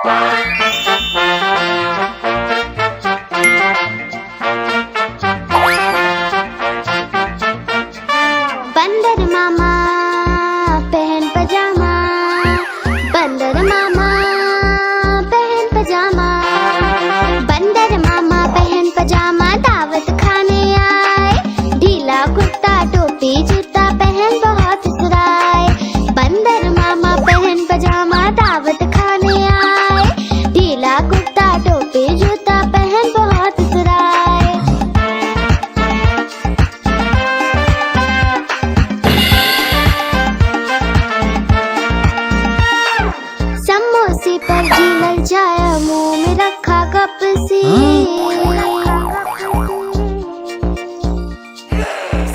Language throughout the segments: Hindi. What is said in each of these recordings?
बंदर मामा पहन पजामा, बंदर मामा पहन पजामा, बंदर मामा पहन पजामा दावत खाने आए। ढीला कुर्ता टोपी जूता पहन बहुत इतराए। बंदर मामा पहन पजामा दावत खाने आए। ढीला कुर्ता टोपी जूता पहन बहुत इतराए। समोसे पर जी ललचाया, मुंह में रखा कप से।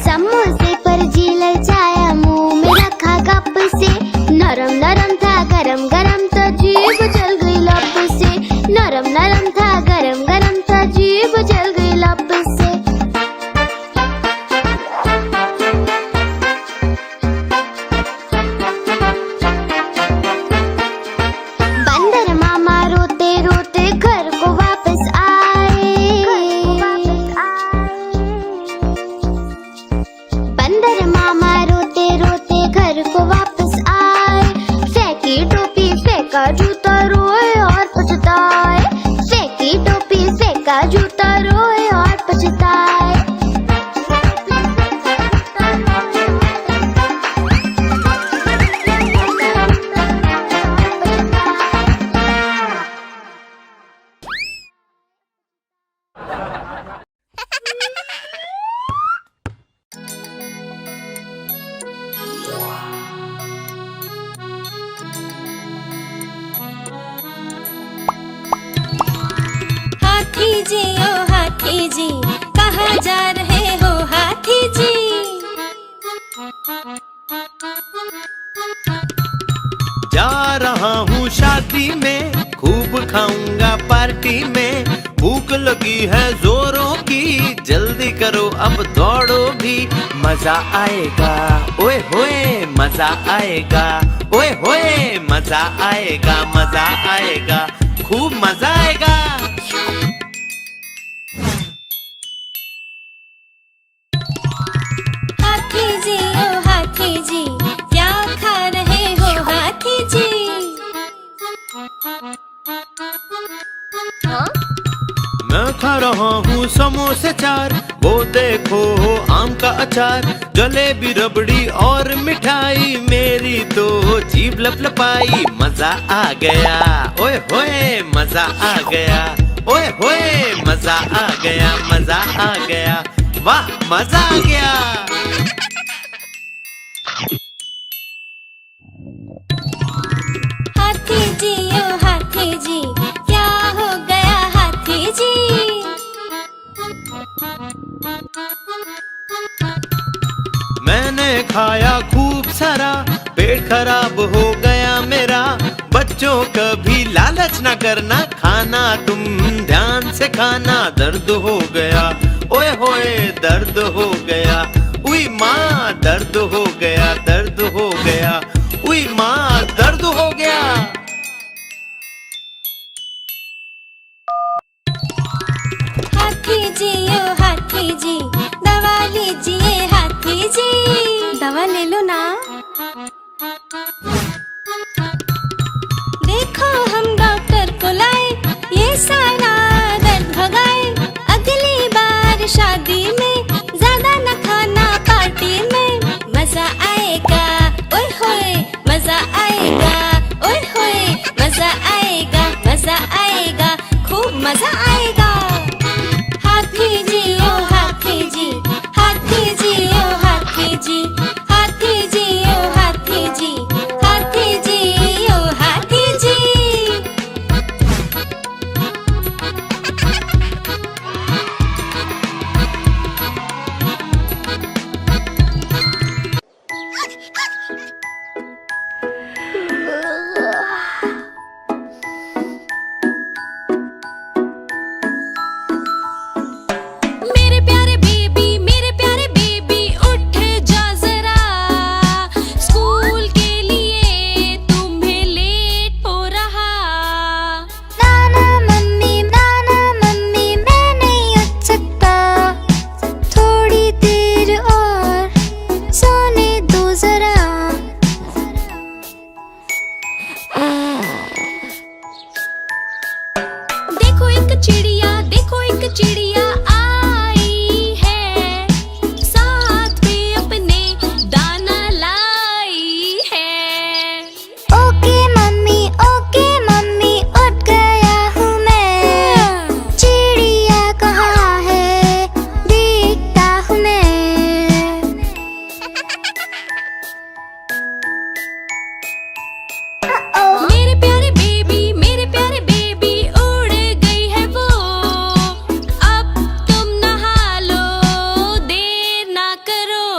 समोसे पर जी ललचाया, मुंह में रखा कप से। नरम नरम था गरम गरम था, जीभ जल गई लप से। नरम नरम था गरम गरम था, जीभ जल गई लप से। बंदर मामा रोते रोते घर को वापस आए। बंदर मामा रोते रोते घर को वापस आए। फेंकी टोपी फेंका जूता, रोए और पछताए। फेंकी टोपी फेंका जूता, रोए और पछताए। हाथी जी ओ हाथी जी, कहाँ जा रहे हो हाथी जी? जा रहा हूँ शादी में, खूब खाऊंगा पार्टी में। भूख लगी है जोरों की, जल्दी करो अब दौड़ो भी। मजा आएगा ओए होए, मजा आएगा ओए होए, मजा आएगा, मजा आएगा, खूब मजा आएगा। हाथी जी ओ हाथी जी, क्या खा रहे हो हाथी जी? मैं खा रहा हूँ समोसे चार, वो देखो आम का अचार। जलेबी रबड़ी और मिठाई, मेरी तो जीभ लपलपाई। मजा आ गया ओए होए, मजा आ गया ओए होए, मजा आ गया, मजा आ गया, वाह मजा आ गया। हाथी जी ओ हाथी जी, क्या हो गया हाथी जी? मैंने खाया खूब सारा, पेट खराब हो गया मेरा। बच्चों कभी लालच न करना, खाना तुम ध्यान से खाना। दर्द हो गया ओए होए, दर्द हो गया, उई माँ दर्द हो गया, दर्द हो गया, उई माँ दर्द हो गया। हाथी जी ओ हाथी जी, दवा लीजिए हाथी जी। दवा ले लो ना। देखो हम डॉक्टर को लाए, ये सारा दर्द भगाए। अगली बार शादी में ज्यादा न खाना पार्टी में। मजा चिड़िया, देखो एक चिड़िया आई है, साथ में अपने दाना लाई है। ओके मम्मी उठ गया हूँ मैं, चिड़िया कहाँ है देखता हूँ मैं। मेरे प्यारे बेबी उड़ गई है वो, अब तुम नहा लो, देर ना करो।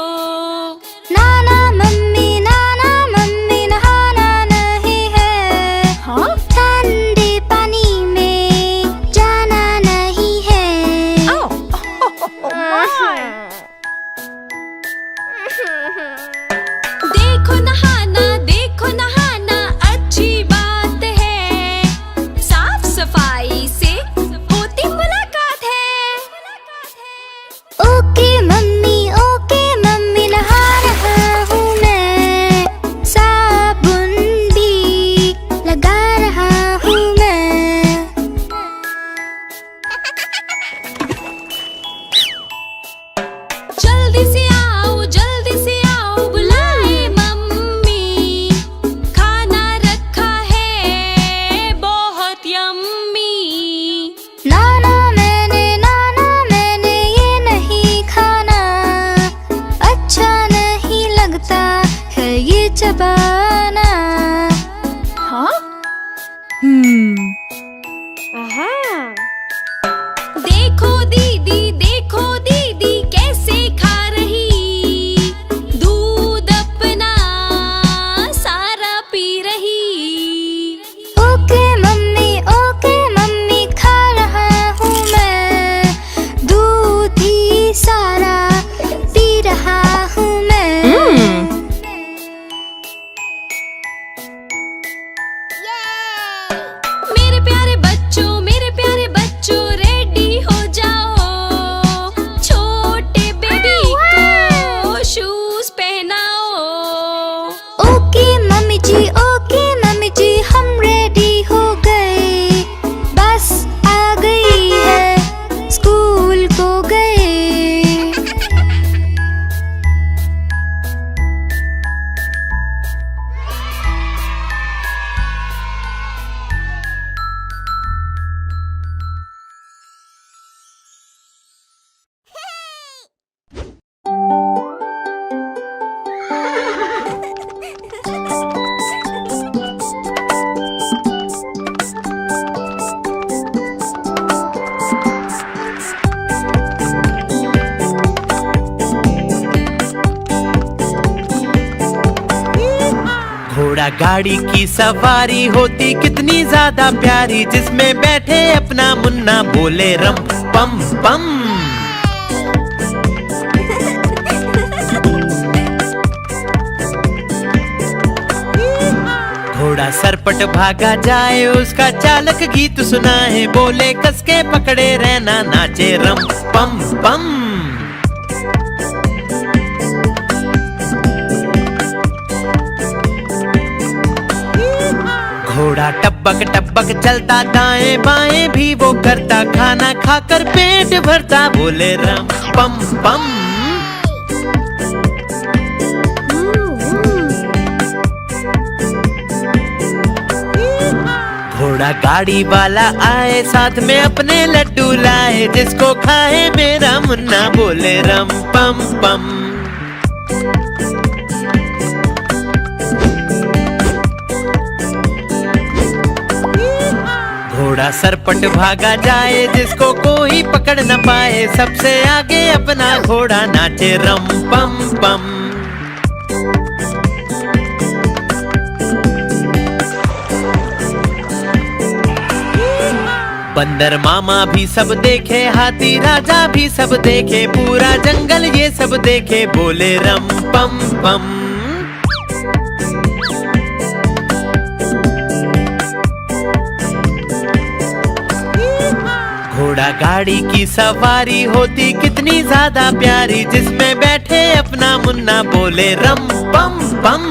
नाना मम्मी नहाना नहीं है, हाँ? ठंडे पानी में जाना नहीं है। देखो नहाना अच्छी बात है, साफ सफाई से होती मुलाकात है। ओके मम्मी नहा रहा हूँ मैं, साबुन भी लगा रहा हूँ मैं। जल्दी से आओ बुलाए मम्मी, खाना रखा है बहुत यम्मी। नाना मैंने ये नहीं खाना, अच्छा नहीं लगता है ये चबाना। हाँ? देखो दीदी कैसे खा रही, दूध अपना सारा पी रही। ओके मम्मी खा रहा हूँ मैं, दूध ही सारा पी रहा हूँ मैं। मेरे प्यारे बच्चों रेडी हो जाओ, छोटे बेबी को शूज पहनाओ। ओके मम्मी जी हम रेडी हो गए, बस आ गई है स्कूल को गए। घोड़ा गाड़ी की सवारी होती कितनी ज्यादा प्यारी, जिसमें बैठे अपना मुन्ना बोले रम पम पम। घोड़ा सरपट भागा जाए, उसका चालक गीत सुनाए, बोले कसके पकड़े रहना, नाचे रम पम पम। घोड़ा टपक चलता, दाएं बाएं भी वो करता, खाना खाकर पेट भरता, बोले रम पम पम। घोड़ा गाड़ी वाला आए, साथ में अपने लड्डू लाए, जिसको खाए मेरा मुन्ना, बोले रम पम पम। घोड़ा सरपट भागा जाए, जिसको कोई पकड़ न पाए, सबसे आगे अपना घोड़ा नाचे रम पम पम। बंदर मामा भी सब देखे, हाथी राजा भी सब देखे, पूरा जंगल ये सब देखे, बोले रम पम पम। घोड़ा गाड़ी की सवारी होती कितनी ज्यादा प्यारी, जिसमें बैठे अपना मुन्ना, बोले रम पम पम।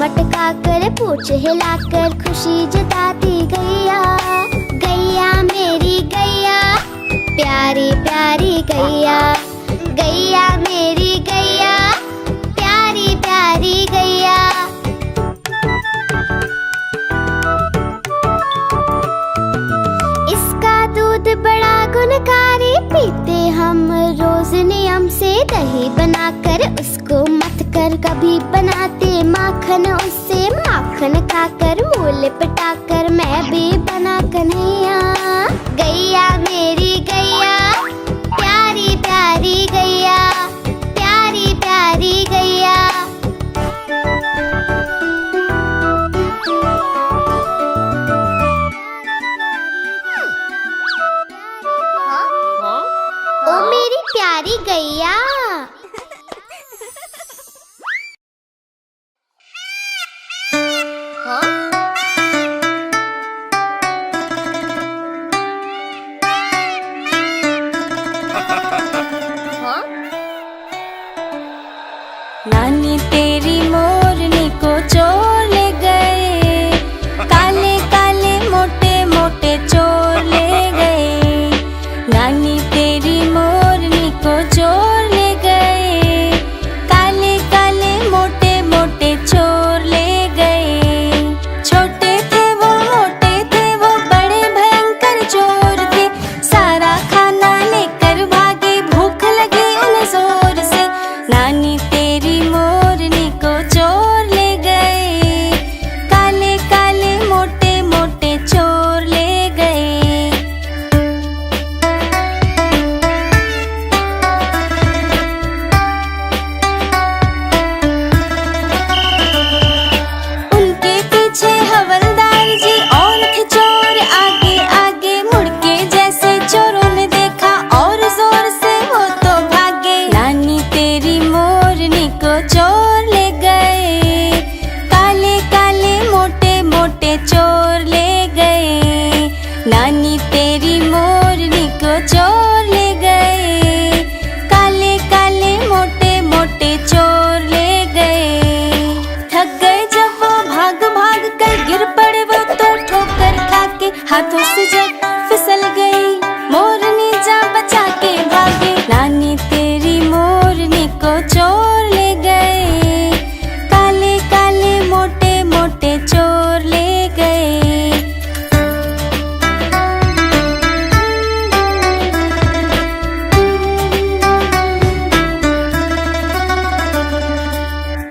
मटका कर पूछ हिलाकर खुशी जताती गैया। गैया मेरी गैया, प्यारी प्यारी गैया। गैया मेरी गैया, प्यारी प्यारी गैया। इसका दूध बड़ा गुणकारी, पीते हम रोज नियम से। दही बनाकर उसको मथ कर कभी बनाते माखन उससे। माखन खाकर मूल पटाकर मैं भी बना कन्हैया। गैया मेरी गैया, प्यारी प्यारी गैया। प्यारी प्यारी गैया। ओ मेरी प्यारी गैया। नानी तेरी मोरनी को चोर ले गए, काले काले मोटे मोटे चोर ले गए। नानी तेरी मोरनी को चोर ले गए, काले काले मोटे मोटे चोर ले गए। छोटे थे वो मोटे थे वो बड़े भयंकर चोर थे, सारा खाना लेकर भागे भूख लगी उन्हें जोर से। नानी तेरी मोरनी को चोर ले गए, काले काले मोटे मोटे चोर ले गए। उनके पीछे हवलदार जी और थे चोर आगे आगे। मुड़ के जैसे चोरों ने देखा और जोर से वो तो भागे। नानी तेरी मोरनी को चोर ले गए, काले काले मोटे मोटे चोर ले गए। नानी तेरी मोरनी को चोर ले गए, काले काले मोटे मोटे चोर ले गए। थक गए जब वो भाग भाग कर गिर पड़े वो तो ठोकर खा के। हाथों से जब फिसल गई मोरनी जा बचा के भागे। नानी तेरी मोरनी को चोर ले गए, काले काले मोटे मोटे चोर ले गए।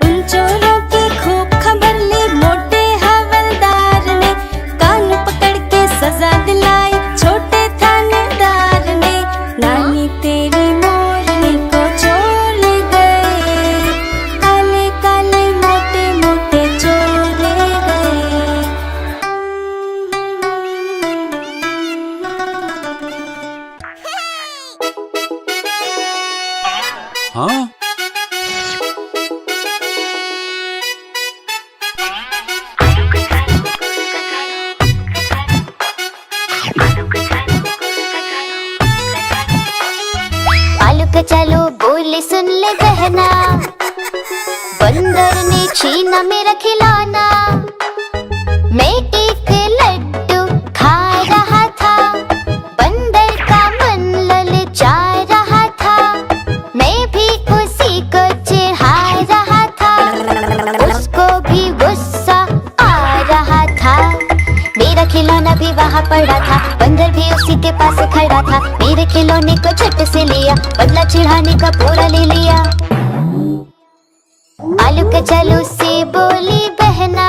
उन चोरों की खूब खबर ली मोटे हवलदार ने, कान पकड़ के सजा दिलाई छोटे थानेदार ने। नानी तेरी मोरनी को चोर ले गए, काले काले मोटे मोटे चोर ले गए। हाँ? आलू का चलो बोले सुन ले बहना, बंदर ने छीना मेरा खिलौना। मैं एक लड्डू खा रहा था, बंदर का मन ललचा रहा था। मैं भी उसी को चिढ़ा रहा था, उसको भी गुस्सा आ रहा था। मेरा खिलौना भी वहाँ पड़ा था, बंदर भी उसी के पास खड़ा था। मेरे खिलौने को झट से लिया, बदला चिढ़ाने का पूरा ले लिया। आलू का चलो से बोली बहना,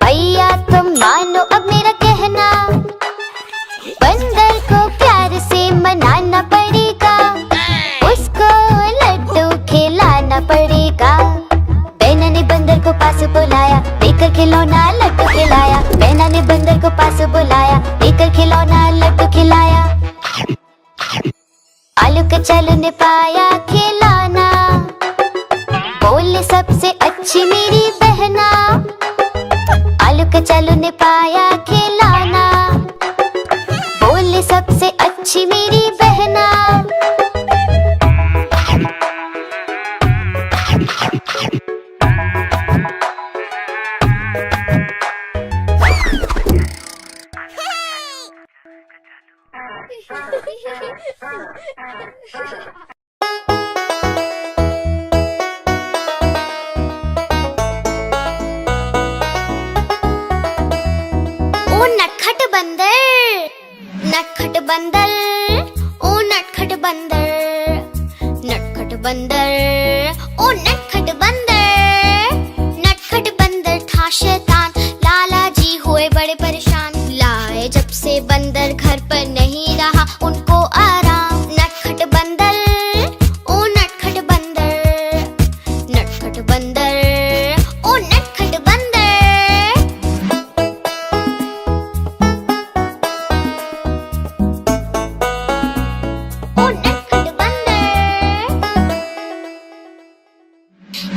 भैया तुम मानो अब मेरा कहना। बंदर को प्यार से मनाना पड़ेगा, उसको लड्डू खिलाना पड़ेगा। बहना ने बंदर को पास बुलाया, लेकर खिलौना लड्डू खिलाया। बहना ने बंदर को पास बुलाया, लेकर खिलौना लड्डू खिलाया। आलू का चलो ने पाया खिलौना, बोले सबसे अच्छी मेरी बहना। आलू का चलो ने पाया खिलौना, बोले सबसे अच्छी मेरी बहना। ओ नटखट बंदर, नटखट बंदर, ओ नटखट बंदर, नटखट बंदर, ओ नटखट बंदर, नटखट बंदर था शैतान, लाला जी हुए बड़े परेशान, लाए जब से बंदर घर पर नहीं रहा उनको आराम। नटखट बंदर, ओ नटखट बंदर, नटखट बंदर, ओ नटखट बंदर। ओ नटखट बंदर।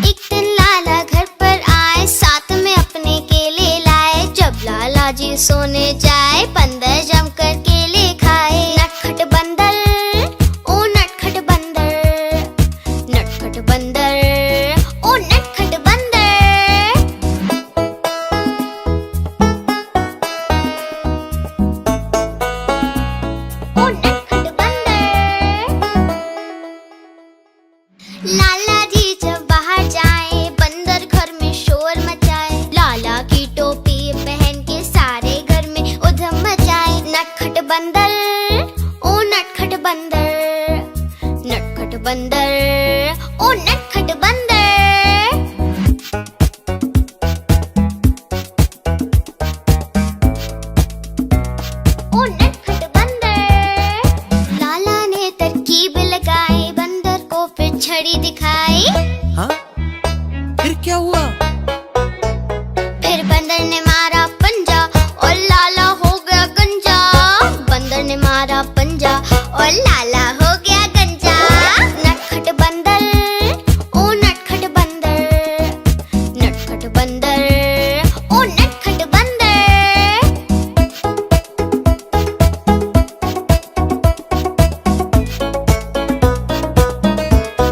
एक दिन लाला घर पर आए, साथ में अपने केले लाए, जब लाला जी सोने जाए बंदर जमकर केले खाए। नटखट बंदर, ओ नटखट बंदर, नटखट बंदर, ओ नटखट बंदर। ओ नटखट बंदर। लाला जी जब बाहर जाए बंदर घर में शोर मचाए, लाला की टोपी पहन के सारे घर में उधम मचाए। नटखट बंदर, ओ नटखट बंदर, नटखट बंदर, ओ नटखट बंदर। ओ नटखट बंदर। लाला ने तरकीब लगाई, बंदर को फिर छड़ी दिखाई, हाँ? फिर क्या हुआ? फिर बंदर ने मारा पंजा और लाला हो गया गंजा। बंदर ने मारा पंजा और लाला हो गया गंजा। नटखट बंदर, ओ नटखट बंदर, नटखट बंदर, ओ नटखट बंदर।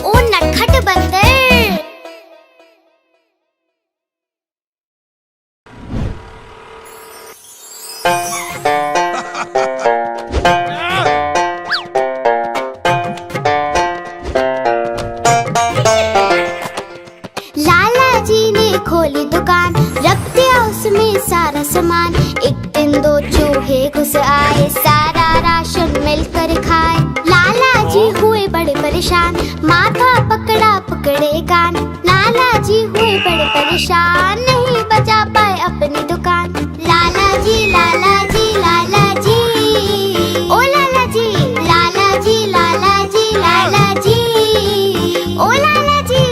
ओ नटखट बंदर। लाला जी ने खोली दुकान, रख दिया उसमें सारा सामान। एक दिन दो चूहे घुस आए, सारा राशन मिलकर खाए। लाला जी हुए बड़े परेशान, माथा पकड़ा पकड़े कान। लाला जी हुए बड़े परेशान, नहीं बचा पाए अपनी दुकान। लाला जी, लाला जी, लाला जी, ओ लाला जी, लाला जी, लाला जी, लाला जी, ओ लाला जी।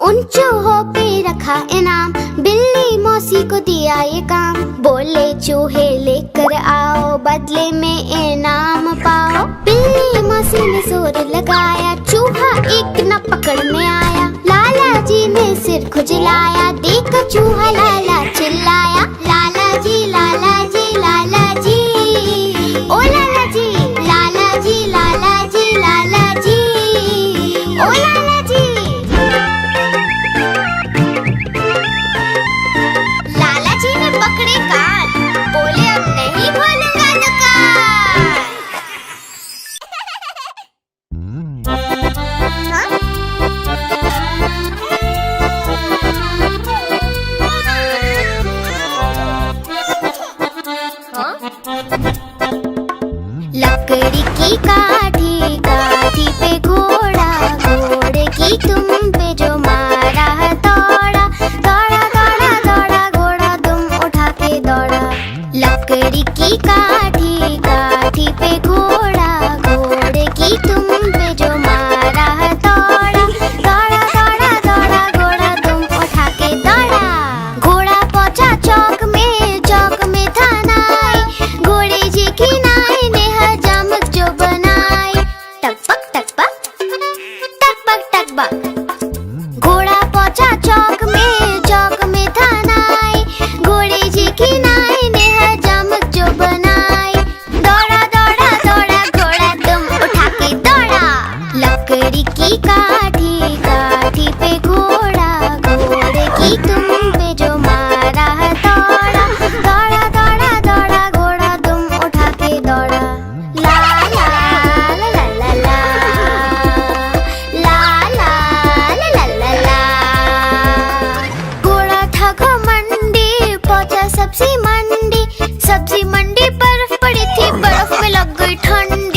उन चूहों पे रखा इनाम, बिल्ली मौसी को दिया ये काम। बोले चूहे लेकर आओ, बदले में इनाम पाओ। बिल्ली मौसी ने जोर लगाया, चूहा एक न पकड़ में आया। लाला जी ने सिर खुजलाया, देखा चूहा लाला चिल्लाया। लाला जी, लाला जी, लाला जी, ओ लाला जी, लाला जी, लाला जी, लाला जी, ओ लाला जी। लाला जी ने पकड़े कान, बोले अब नहीं खोलूंगा दुकान। हाँ? लकड़ी की काठी, काठी पे घोड़ा, घोड़े की तुम पे जो मारा है दौड़ा, दौड़ा दौड़ा दौड़ा घोड़ा तुम उठा के दौड़ा। लकड़ी की काठी, काठी पे घोड़ा, घोड़े की तुम पे जो मारा है दौड़ा, दौड़ा दौड़ा दौड़ा घोड़ा तुम उठा के दौड़ा। घोड़ा पहुंचा चौक में था नाई, घोड़े जी की नाई ने हजामत जो बनाई। में लग गई ठंडी।